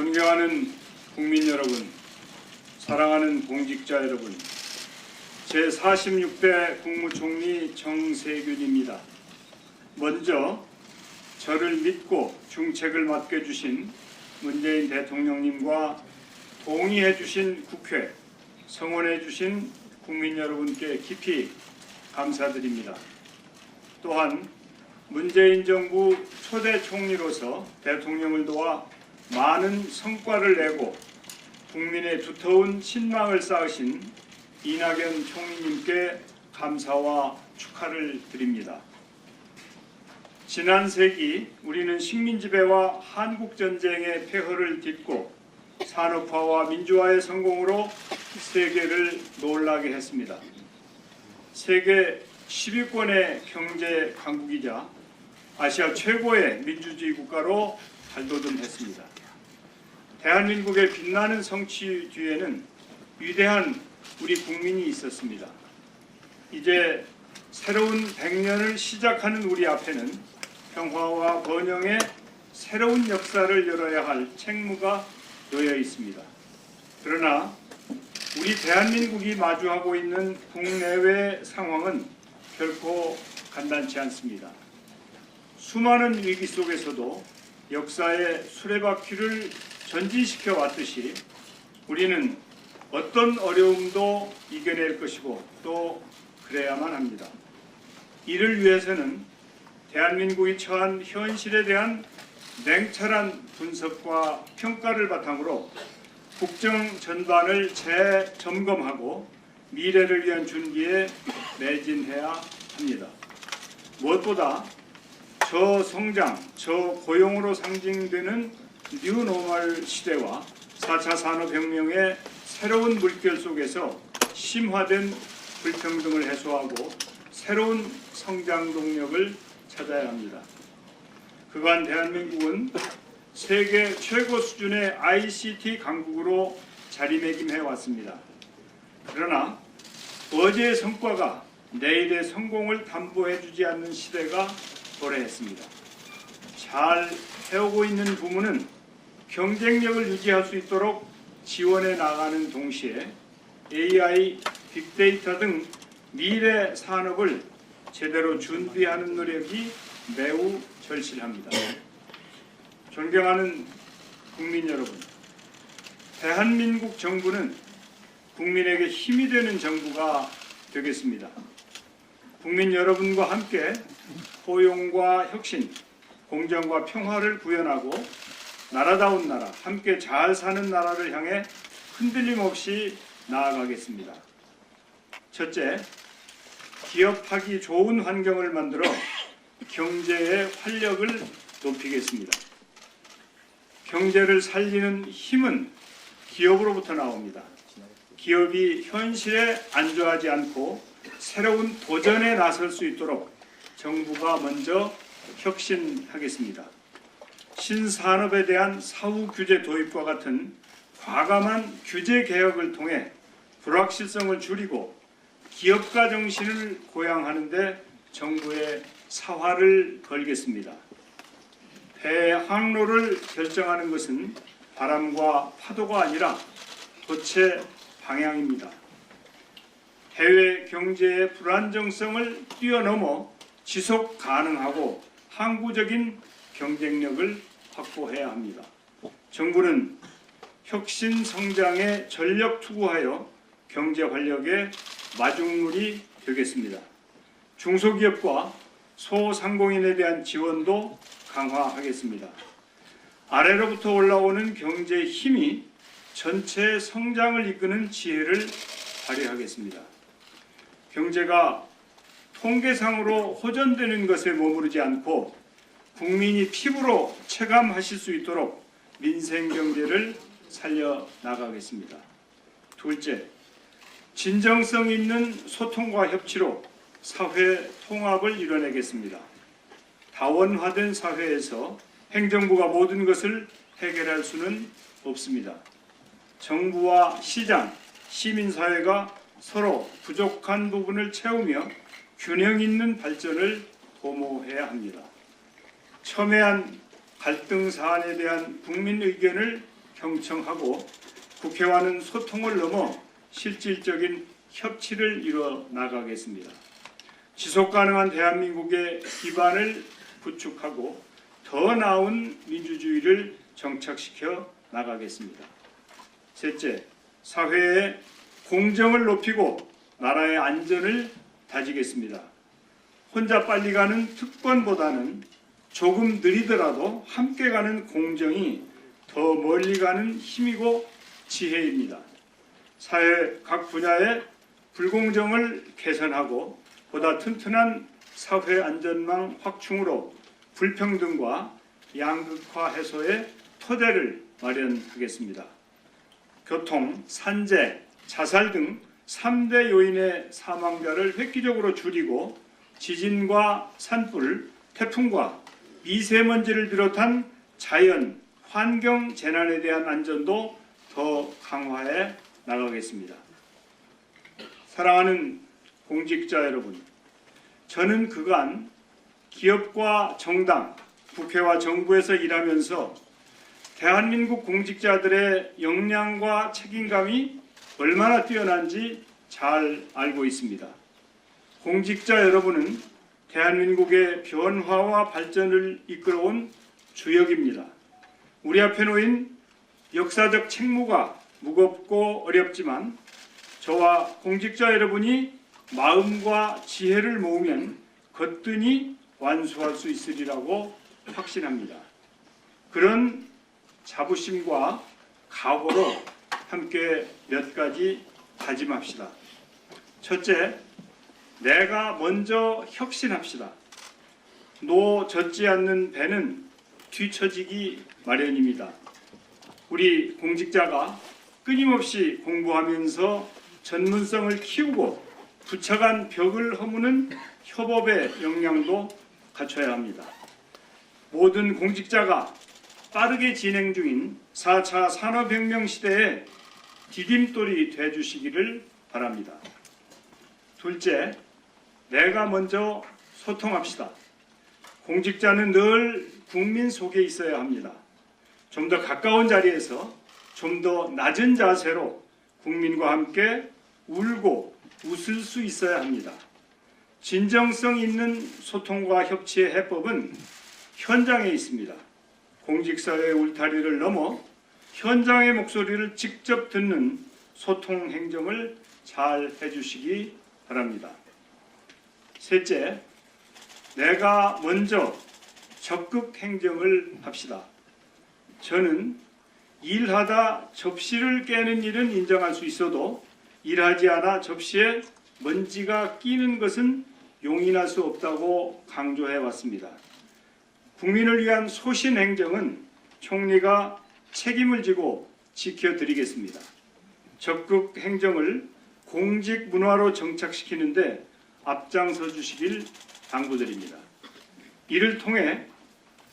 존경하는 국민 여러분, 사랑하는 공직자 여러분, 제46대 국무총리 정세균입니다. 먼저 저를 믿고 중책을 맡겨주신 문재인 대통령님과 동의해주신 국회, 성원해주신 국민 여러분께 깊이 감사드립니다. 또한 문재인 정부 초대 총리로서 대통령을 도와 많은 성과를 내고 국민의 두터운 신망을 쌓으신 이낙연 총리님께 감사와 축하를 드립니다. 지난 세기 우리는 식민지배와 한국전쟁의 폐허를 딛고 산업화와 민주화의 성공으로 세계를 놀라게 했습니다. 세계 10위권의 경제 강국이자 아시아 최고의 민주주의 국가로 발돋움했습니다. 대한민국의 빛나는 성취 뒤에는 위대한 우리 국민이 있었습니다. 이제 새로운 100년을 시작하는 우리 앞에는 평화와 번영의 새로운 역사를 열어야 할 책무가 놓여 있습니다. 그러나 우리 대한민국이 마주하고 있는 국내외 상황은 결코 간단치 않습니다. 수많은 위기 속에서도 역사의 수레바퀴를 전진시켜 왔듯이 우리는 어떤 어려움도 이겨낼 것이고 또 그래야만 합니다. 이를 위해서는 대한민국이 처한 현실에 대한 냉철한 분석과 평가를 바탕으로 국정 전반을 재점검하고 미래를 위한 준비에 매진해야 합니다. 무엇보다 저성장, 저고용으로 상징되는 뉴노멀 시대와 4차 산업혁명의 새로운 물결 속에서 심화된 불평등을 해소하고 새로운 성장 동력을 찾아야 합니다. 그간 대한민국은 세계 최고 수준의 ICT 강국으로 자리매김해 왔습니다. 그러나 어제의 성과가 내일의 성공을 담보해주지 않는 시대가 도래했습니다. 잘 해오고 있는 부문은 경쟁력을 유지할 수 있도록 지원해 나가는 동시에 AI, 빅데이터 등 미래 산업을 제대로 준비하는 노력이 매우 절실합니다. 존경하는 국민 여러분, 대한민국 정부는 국민에게 힘이 되는 정부가 되겠습니다. 국민 여러분과 함께 포용과 혁신, 공정과 평화를 구현하고 나라다운 나라, 함께 잘 사는 나라를 향해 흔들림 없이 나아가겠습니다. 첫째, 기업하기 좋은 환경을 만들어 경제의 활력을 높이겠습니다. 경제를 살리는 힘은 기업으로부터 나옵니다. 기업이 현실에 안주하지 않고 새로운 도전에 나설 수 있도록 정부가 먼저 혁신하겠습니다. 신산업에 대한 사후 규제 도입과 같은 과감한 규제 개혁을 통해 불확실성을 줄이고 기업가 정신을 고양하는 데 정부의 사활을 걸겠습니다. 대항로를 결정하는 것은 바람과 파도가 아니라 돛의 방향입니다. 해외 경제의 불안정성을 뛰어넘어 지속 가능하고 항구적인 경쟁력을 확보해야 합니다. 정부는 혁신 성장에 전력 투구하여 경제 활력의 마중물이 되겠습니다. 중소기업과 소상공인에 대한 지원도 강화하겠습니다. 아래로부터 올라오는 경제의 힘이 전체 성장을 이끄는 지혜를 발휘하겠습니다. 경제가 통계상으로 호전되는 것에 머무르지 않고 국민이 피부로 체감하실 수 있도록 민생 경제를 살려나가겠습니다. 둘째, 진정성 있는 소통과 협치로 사회 통합을 이뤄내겠습니다. 다원화된 사회에서 행정부가 모든 것을 해결할 수는 없습니다. 정부와 시장, 시민사회가 서로 부족한 부분을 채우며 균형 있는 발전을 도모해야 합니다. 첨예한 갈등 사안에 대한 국민 의견을 경청하고 국회와는 소통을 넘어 실질적인 협치를 이뤄 나가겠습니다. 지속가능한 대한민국의 기반을 구축하고 더 나은 민주주의를 정착시켜 나가겠습니다. 셋째, 사회의 공정을 높이고 나라의 안전을 다지겠습니다. 혼자 빨리 가는 특권보다는 조금 느리더라도 함께 가는 공정이 더 멀리 가는 힘이고 지혜입니다. 사회 각 분야의 불공정을 개선하고 보다 튼튼한 사회 안전망 확충으로 불평등과 양극화 해소의 토대를 마련하겠습니다. 교통, 산재, 자살 등 3대 요인의 사망자를 획기적으로 줄이고 지진과 산불, 태풍과 미세먼지를 비롯한 자연, 환경 재난에 대한 안전도 더 강화해 나가겠습니다. 사랑하는 공직자 여러분, 저는 그간 기업과 정당, 국회와 정부에서 일하면서 대한민국 공직자들의 역량과 책임감이 얼마나 뛰어난지 잘 알고 있습니다. 공직자 여러분은 대한민국의 변화와 발전을 이끌어온 주역입니다. 우리 앞에 놓인 역사적 책무가 무겁고 어렵지만 저와 공직자 여러분이 마음과 지혜를 모으면 거뜬히 완수할 수 있으리라고 확신합니다. 그런 자부심과 각오로 함께 몇 가지 다짐합시다. 첫째, 내가 먼저 혁신합시다. 노 젖지 않는 배는 뒤처지기 마련입니다. 우리 공직자가 끊임없이 공부하면서 전문성을 키우고 부착한 벽을 허무는 협업의 역량도 갖춰야 합니다. 모든 공직자가 빠르게 진행 중인 4차 산업혁명 시대에 디딤돌이 되어주시기를 바랍니다. 둘째, 내가 먼저 소통합시다. 공직자는 늘 국민 속에 있어야 합니다. 좀 더 가까운 자리에서 좀 더 낮은 자세로 국민과 함께 울고 웃을 수 있어야 합니다. 진정성 있는 소통과 협치의 해법은 현장에 있습니다. 공직사회의 울타리를 넘어 현장의 목소리를 직접 듣는 소통 행정을 잘 해주시기 바랍니다. 셋째, 내가 먼저 적극 행정을 합시다. 저는 일하다 접시를 깨는 일은 인정할 수 있어도 일하지 않아 접시에 먼지가 끼는 것은 용인할 수 없다고 강조해 왔습니다. 국민을 위한 소신 행정은 총리가 책임을 지고 지켜드리겠습니다. 적극 행정을 공직 문화로 정착시키는데 앞장서 주시길 당부드립니다. 이를 통해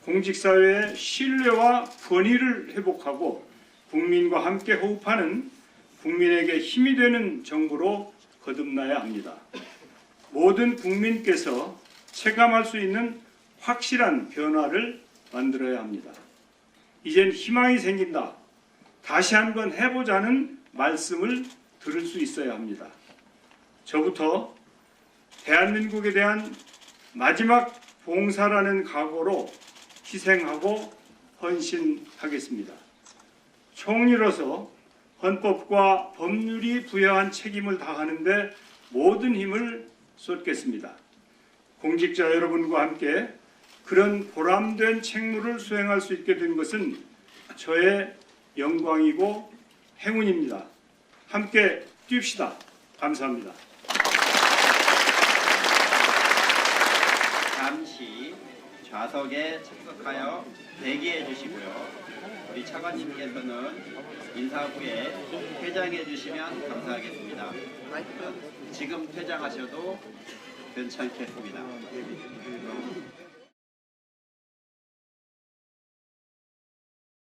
공직사회의 신뢰와 권위를 회복하고 국민과 함께 호흡하는 국민에게 힘이 되는 정부로 거듭나야 합니다. 모든 국민께서 체감할 수 있는 확실한 변화를 만들어야 합니다. 이젠 희망이 생긴다. 다시 한번 해보자는 말씀을 들을 수 있어야 합니다. 저부터 대한민국에 대한 마지막 봉사라는 각오로 희생하고 헌신하겠습니다. 총리로서 헌법과 법률이 부여한 책임을 다하는데 모든 힘을 쏟겠습니다. 공직자 여러분과 함께 그런 보람된 책무를 수행할 수 있게 된 것은 저의 영광이고 행운입니다. 함께 뜁시다. 감사합니다. 잠시 좌석에 착석하여 대기해 주시고요. 우리 차관님께서는 인사 후에 퇴장해 주시면 감사하겠습니다. 지금 퇴장하셔도 괜찮겠습니다.